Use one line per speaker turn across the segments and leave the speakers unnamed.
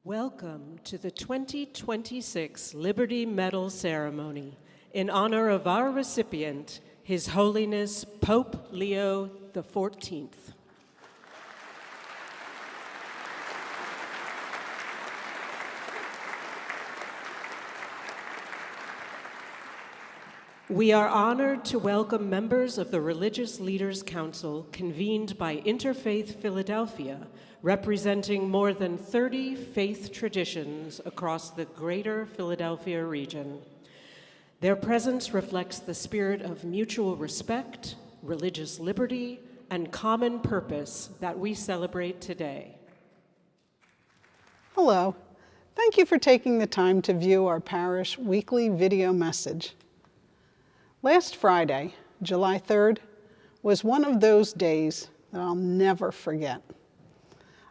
Welcome to the 2026 Liberty Medal Ceremony in honor of our recipient, His Holiness Pope Leo XIV. We are honored to welcome members of the Religious Leaders Council convened by Interfaith Philadelphia, representing more than 30 faith traditions across the greater Philadelphia region. Their presence reflects the spirit of mutual respect, religious liberty, and common purpose that we celebrate today.
Hello. Thank you for taking the time to view our parish weekly video message. Last Friday, July 3rd, was one of those days that I'll never forget.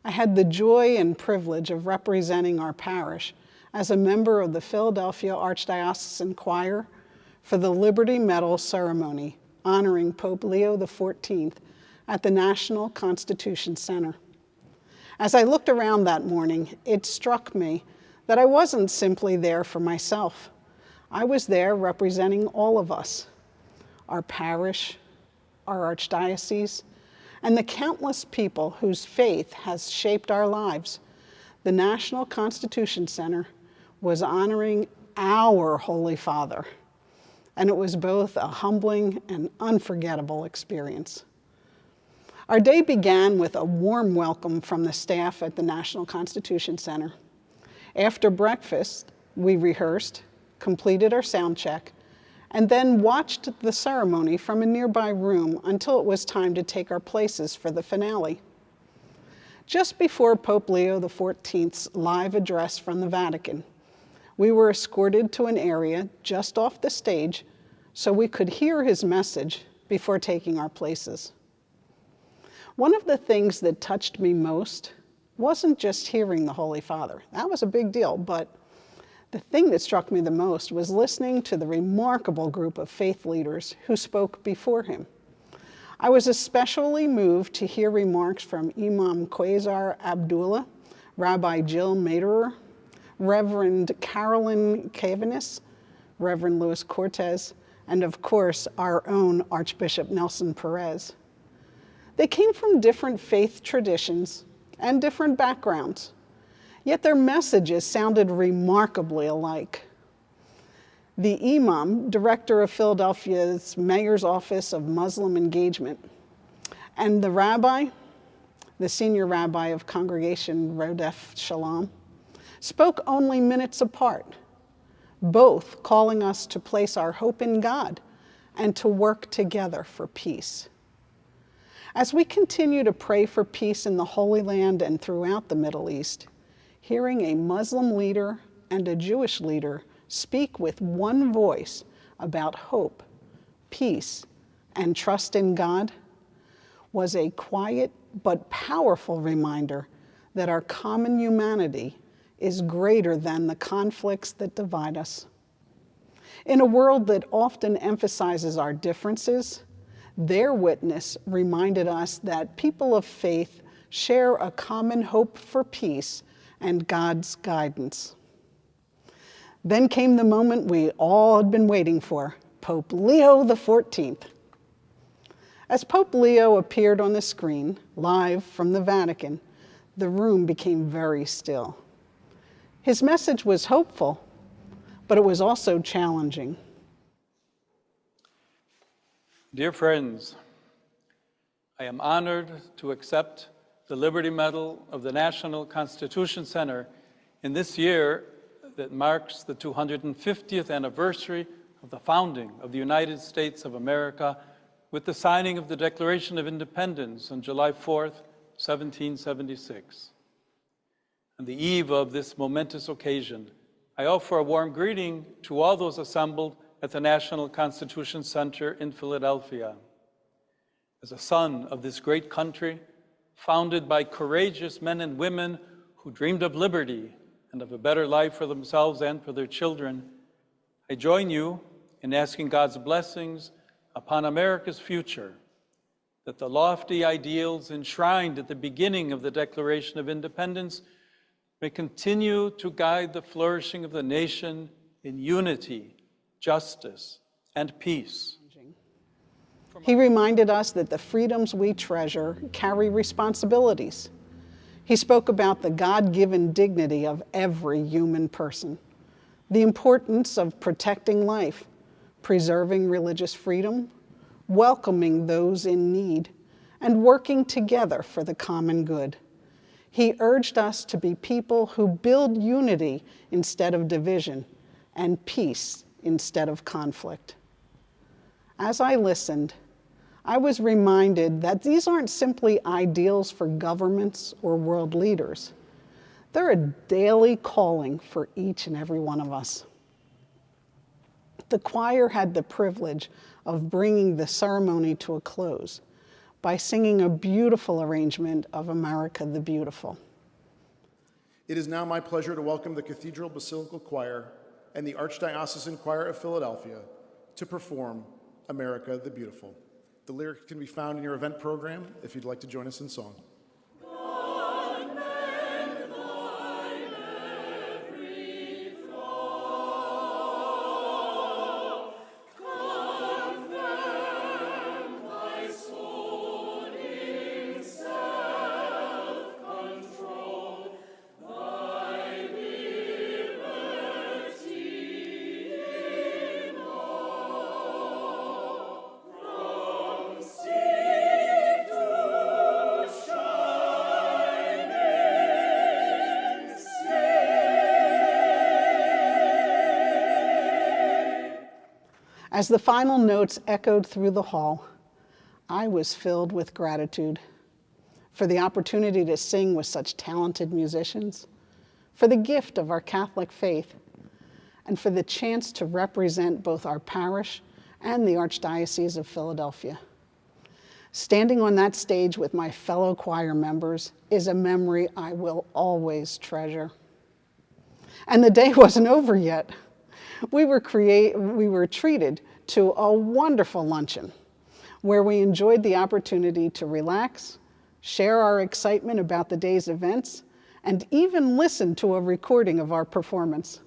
I had the joy and privilege of representing our parish as a member of the Philadelphia Archdiocesan Choir for the Liberty Medal ceremony honoring Pope Leo XIV at the National Constitution Center. As I looked around that morning, it struck me that I wasn't simply there for myself. I was there representing all of us, our parish, our archdiocese, and the countless people whose faith has shaped our lives. The National Constitution Center was honoring our Holy Father, and it was both a humbling and unforgettable experience. Our day began with a warm welcome from the staff at the National Constitution Center. After breakfast, we rehearsed, completed our sound check, and then watched the ceremony from a nearby room until it was time to take our places for the finale. Just before Pope Leo XIV's live address from the Vatican, we were escorted to an area just off the stage so we could hear his message before taking our places. One of the things that touched me most wasn't just hearing the Holy Father. That was a big deal, but the thing that struck me the most was listening to the remarkable group of faith leaders who spoke before him. I was especially moved to hear remarks from Imam Quasar Abdullah, Rabbi Jill Maderer, Reverend Carolyn Cavanis, Reverend Louis Cortez, and of course, our own Archbishop Nelson Perez. They came from different faith traditions and different backgrounds, yet their messages sounded remarkably alike. The Imam, director of Philadelphia's Mayor's Office of Muslim Engagement, and the rabbi, the senior rabbi of Congregation Rodef Shalom, spoke only minutes apart, both calling us to place our hope in God and to work together for peace. As we continue to pray for peace in the Holy Land and throughout the Middle East, hearing a Muslim leader and a Jewish leader speak with one voice about hope, peace, and trust in God was a quiet but powerful reminder that our common humanity is greater than the conflicts that divide us. In a world that often emphasizes our differences, their witness reminded us that people of faith share a common hope for peace and God's guidance. Then came the moment we all had been waiting for, Pope Leo XIV. As Pope Leo appeared on the screen, live from the Vatican, the room became very still. His message was hopeful, but it was also challenging.
Dear friends, I am honored to accept the Liberty Medal of the National Constitution Center in this year that marks the 250th anniversary of the founding of the United States of America with the signing of the Declaration of Independence on July 4th, 1776. On the eve of this momentous occasion, I offer a warm greeting to all those assembled at the National Constitution Center in Philadelphia. As a son of this great country, founded by courageous men and women who dreamed of liberty and of a better life for themselves and for their children, I join you in asking God's blessings upon America's future, that the lofty ideals enshrined at the beginning of the Declaration of Independence may continue to guide the flourishing of the nation in unity, justice, and peace.
He reminded us that the freedoms we treasure carry responsibilities. He spoke about the God-given dignity of every human person, the importance of protecting life, preserving religious freedom, welcoming those in need, and working together for the common good. He urged us to be people who build unity instead of division and peace instead of conflict. As I listened, I was reminded that these aren't simply ideals for governments or world leaders. They're a daily calling for each and every one of us. The choir had the privilege of bringing the ceremony to a close by singing a beautiful arrangement of America the Beautiful.
It is now my pleasure to welcome the Cathedral Basilical Choir and the Archdiocesan Choir of Philadelphia to perform America the Beautiful. The lyrics can be found in your event program if you'd like to join us in song.
As the final notes echoed through the hall, I was filled with gratitude for the opportunity to sing with such talented musicians, for the gift of our Catholic faith, and for the chance to represent both our parish and the Archdiocese of Philadelphia. Standing on that stage with my fellow choir members is a memory I will always treasure. And the day wasn't over yet. We were treated to a wonderful luncheon where we enjoyed the opportunity to relax, share our excitement about the day's events, and even listen to a recording of our performance.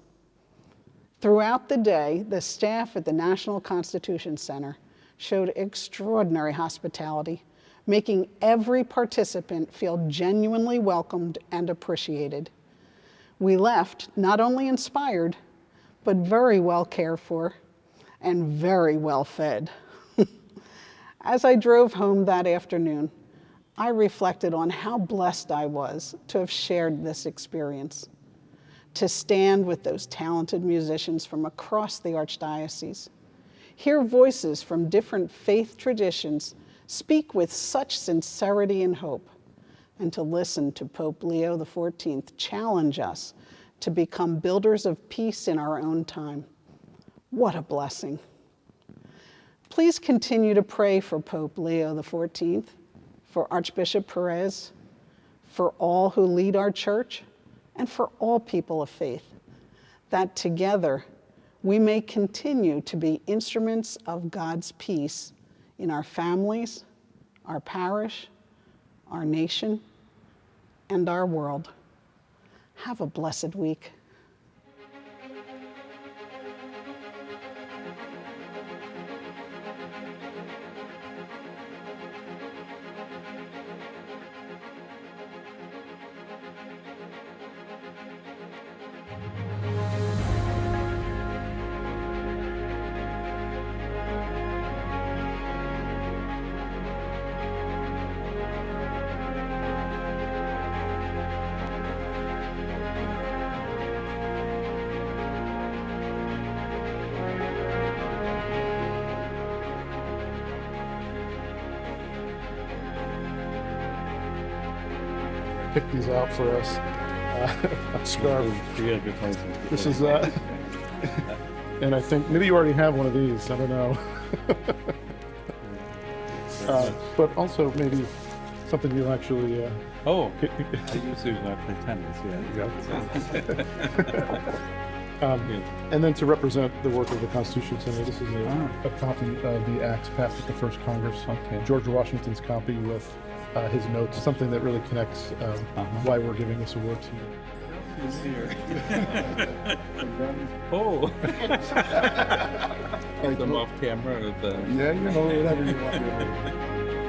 Throughout the day, the staff at the National Constitution Center showed extraordinary hospitality, making every participant feel genuinely welcomed and appreciated. We left not only inspired, but very well cared for and very well fed. As I drove home that afternoon, I reflected on how blessed I was to have shared this experience, to stand with those talented musicians from across the Archdiocese, hear voices from different faith traditions speak with such sincerity and hope, and to listen to Pope Leo XIV challenge us to become builders of peace in our own time. What a blessing. Please continue to pray for Pope Leo XIV, for Archbishop Perez, for all who lead our church, and for all people of faith, that together we may continue to be instruments of God's peace in our families, our parish, our nation, and our world. Have a blessed week.
Pick these out for us. A scarf. This is and I think maybe you already have one of these. I don't know. But also maybe something you actually.
I use these when I play tennis.
And then to represent the work of the Constitution Center, this is a copy of the Acts passed at the First Congress.
Okay.
George Washington's copy with his notes, something that really connects why we're giving this award to you.
He's here. And then, oh. I'm off camera.
Yeah, you know, whatever you want to do.